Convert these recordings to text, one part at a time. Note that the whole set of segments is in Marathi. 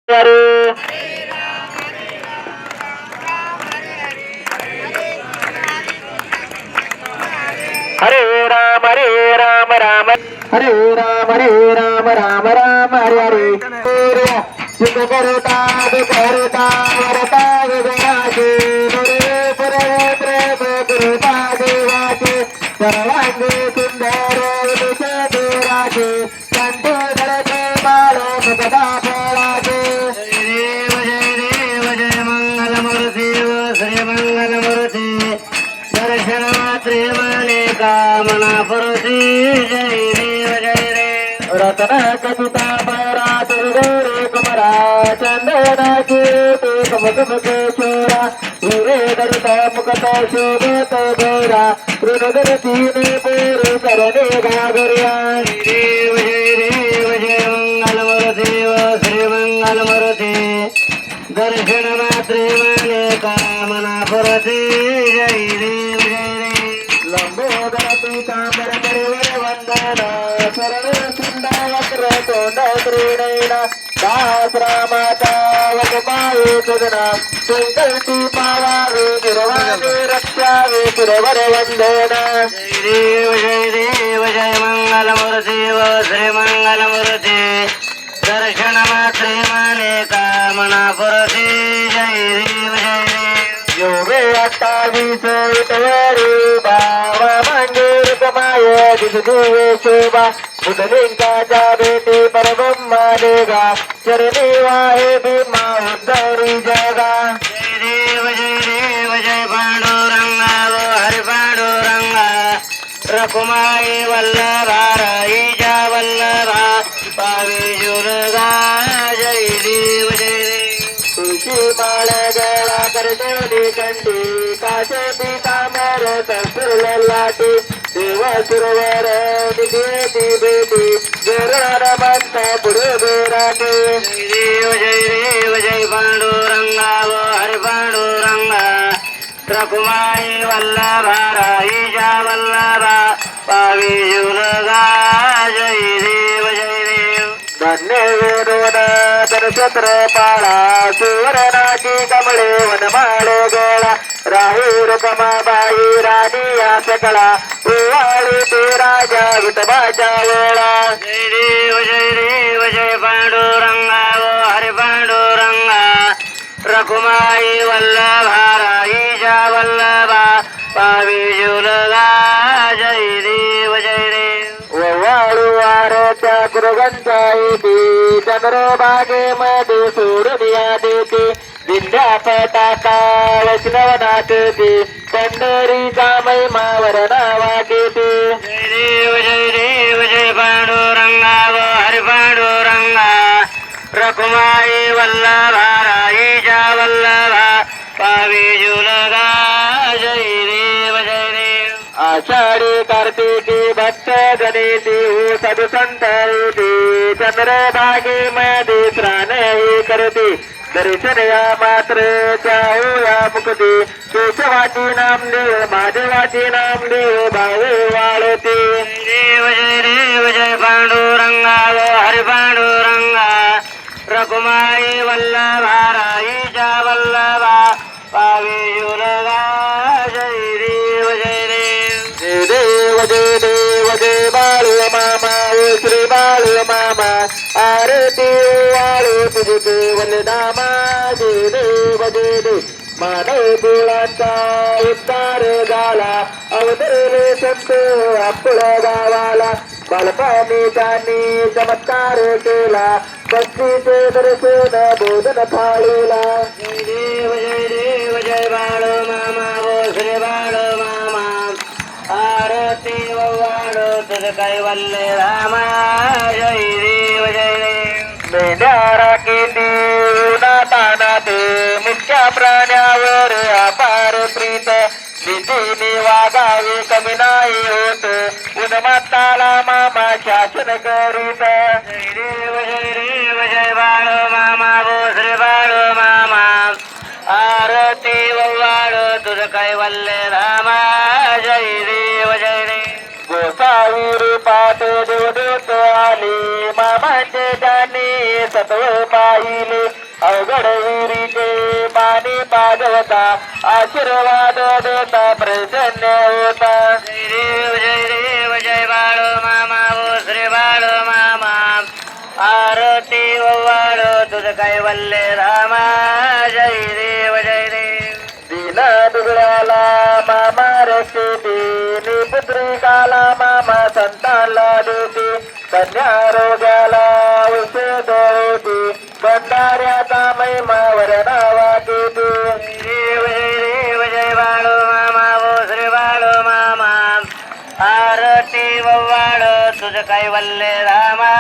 हरे राम राम हरे राम राम राम हरे हरे सुख करता करता वरता विजयाचे प्रेम कृपा देवाचे सर्वांगी सुंदर देवाचे संत धरते बाळ मुकदा फळाचे जय जय मंगलमूर्ती श्री मंगलमूर्ती दर्शन मात्रे माने कामना पुरुषी जय देव जय रे रत्न कपिता परा तुर्गोरे कुमरा चंदनाची ते कमकमके चोरा हिरे दरित मुकत शोभत गोरा ऋणदरतीने पोर करणे घागर्या देव जय मंगलमूर्ती श्री मंगलमूर्ती दर्शन मात्रे माने कामना पुरुषी जय देव लंबोदर पीतांबर परिवर वंदन शरण सुंद वक्र तोंड त्रिनयना दास रामाचा वगपाये सदना संकल्पी पावावे निर्वाणे रक्षावे सुरवर वंदना जय देव जय मंगलमूर्ती व श्री मंगलमूर्ती दर्शन मात्रे माने कामना पुरुषी जय देव योगे 28 विटवरी बाबा मंदिर कमाय दिसदेवे शोभा बुधलिंगाच्या भेटी परब्रह्मा देगा चरणी वाहे भीमा उद्धरी जगा जय देव जय पांडुरंगा वो हरि पांडुरंगा रकुमाई वल्लभा राईजा वल्लभा पावे जुलगा जय देव तुळशी माळ गळा करते कंठी काशे पीतांबर संस्कृल लाटी देव सुरवर निधी बेटी गरुड मंत पुढे बेराटे जय देव जय पांडुरंगा व हरि पांडुरंगा रकुमाई वल्लभा राईजा वल्लभा पावी जुलगा जय देव धन्य वेदोन दर्शत्र पाळा सुवर्णाची कमळे वनमाळे गोळा राहीर कमाबाई राणी या सकळा ओवाळी ते राजा विठोबाच्या वेळा जय देव जय पांडुरंगा वो हरि पांडुरंगा रकुमाई वल्लभा राईजा वल्लभा पावी जुलगा जय देव वाळू वारच्या कुरगंचाई चंद्रभागे मध्ये सोडून या देते विद्या पताका वैष्णव नाचते पंढरीचा महिमा वरनावा घेते जय देव जय पांडुरंगा व हरि पांडुरंगा रकुमाई वल्लभा राईजा वल्लभा पावी जुलगा जय देव आषाढी कार्तिकी भक्त गणेशी हो साधू संत येते चंद्रभागे मध्ये स्नानही करते दर्शन या मात्र चाहू या मुक्ती केशवाची नामदेव महादेवाची नामदेव भावे वाळते देव जय पांडुरंगा व हरि पांडुरंगा रकुमाई वल्लभा राईजा वल्लभा पावे जुलगा जय देव जय बाळू मामा ओ श्री बाळू मामा आरती वाळू तुझे केवल नामा जय देव मानव कुळाचा उद्धार झाला अवतरले संत आपल्या गावाला बालपणी त्यांनी चमत्कार केला भक्तीचे दर्शन बोधन थाळीला जय देव जय बाळू मामा ओ श्री बाळू मामा आरती वाळू तुझ कैवल्य रामा जय देव मेंढ्या राखीती नातानाते मुख्या प्राण्यावर अपार प्रीत भीतीने वागावे कमी नाही होत उन्माताला मामा शासन करीत जय देव जय बाळू मामा गो श्री बाळू मामा आरती वाळू तुझ कैवल्य रामा जय देव गोसावी रूपात देवदूत आले मामाचे जाणे सत्व पाहिले आणि पाजवता आशीर्वाद देता प्रसन्न होता जय देव जय बाळू मामा ओ श्री बाळू मामा आरती ओवाळो तुझ कैवल्य रामा जय देव जय देव दीन दुबळ्याला मामा रक्षते पुत्रिकाला मामा संतानला देते कन्या रोग्याला औषध होते भंडाऱ्याचा महिमा वरणावा देते जय देव जय बाळू मामा ओ श्री बाळू मामा आरती ओवाळो तुझ कैवल्य रामा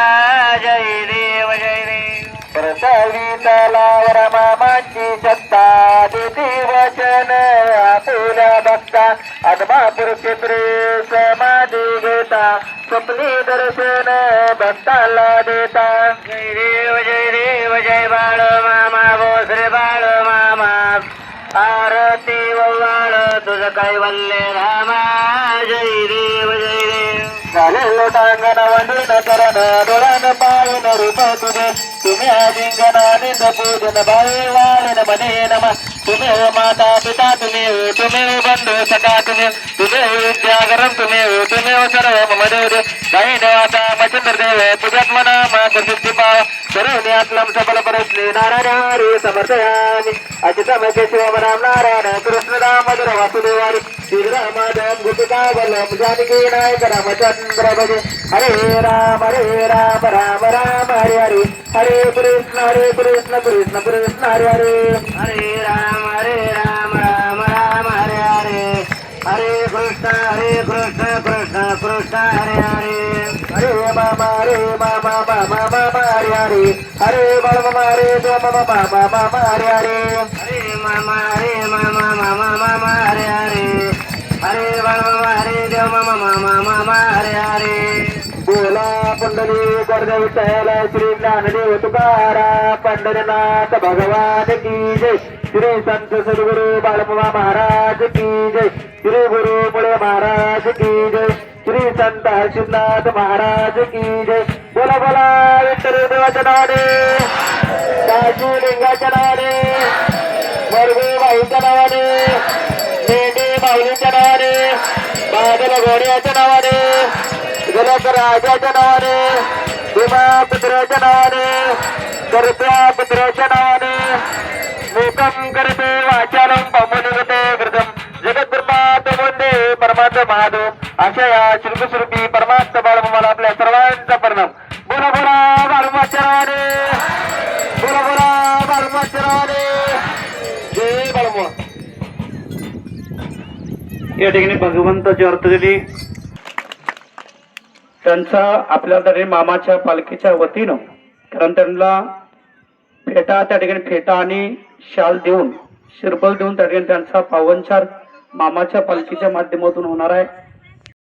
जय देव जय देव प्रसावी तलावर मामाची सत्ता देते वचन आपुल्या भक्ता आत्मापूर क्षेत्रे समाधी घेता स्वप्नी दर्शन भक्ताला देता जय देव जय बाळू मामा ओ श्री बाळू मामा आरती ओवाळो तुझ कैवल्य रामा जय देव जय देव झाले लोटांगण वंदन करण डोळ्यान पायन रूप तुझे तुम्ही आलिंगन आनंद पूजन बाळे वाळन मने नम तुम्ही हो माता पिता तुम्ही हो तुम्ही हो बंधू सखा तुम्ही हो विद्यागरम तुम्ही हो तुम्ही हो सर्व मम देव काही देवाचा मचंद्र देव तुझ्यात मना मा प्रसिद्धी पाव सर्व आत्लम सबल परस्ले नारायण हरी समर्थयामी अचितम केशव राम नारायण कृष्ण दामोदर वासुदेवारी श्रीरामादम गोपिका वल्लभ जानकी नायक रामचंद्र भजे हरे राम राम राम हरे हरे हरे कृष्ण कृष्ण कृष्ण हरे हरे हरे राम राम राम हरे हरे हरे कृष्ण कृष्ण कृष्ण हरे हरे हरे मामा मामा हरे हरे हरे बलम हरे मामा हरे हरे हरे मामा मामा हरे हरे हरे बाळू हरे देव मामा हरे हरे बोला पंढरी गर्द विठ्ठल श्री ज्ञानदेव तुकारा पंढरीनाथ भगवान की जय श्री संत सद्गुरु बाळमामा महाराज की जय श्री गुरु मुळे महाराज की जय श्री संत हर्षनाथ महाराज की जय बोला बोला विठ्ठल देवाच्या नावाने काशी लिंगाच्या नावाने वर्गू बाईच्या नावाने मेंढी माऊलीच्या नावाने बादल घोड्याच्या नावाने जलक राजाच्या नावाने भीमा पुत्राच्या नावाने करप्या पुत्राच्या नावाने मूकम करते वाचालम पामुनिगते कृतम जगद्गुरुपात वंदे परमात्म महादेव अशा या श्रुती परमात्म बाळमाला आपल्या सर्वांचा परिणाम बोला बोला बाळमाच्या नावाने बोला बोला बाळमाच्या नावाने जय बाळमा. या ठिकाणी भगवंताची अर्थ दिली त्यांचा आपल्याकडे मामाच्या पालखीच्या वतीनं कारण त्यांना फेटा त्या ठिकाणी फेटा आणि शाल देऊन शिरबल देऊन त्या ठिकाणी त्यांचा पावनचार मामाच्या पालखीच्या माध्यमातून होणार आहे.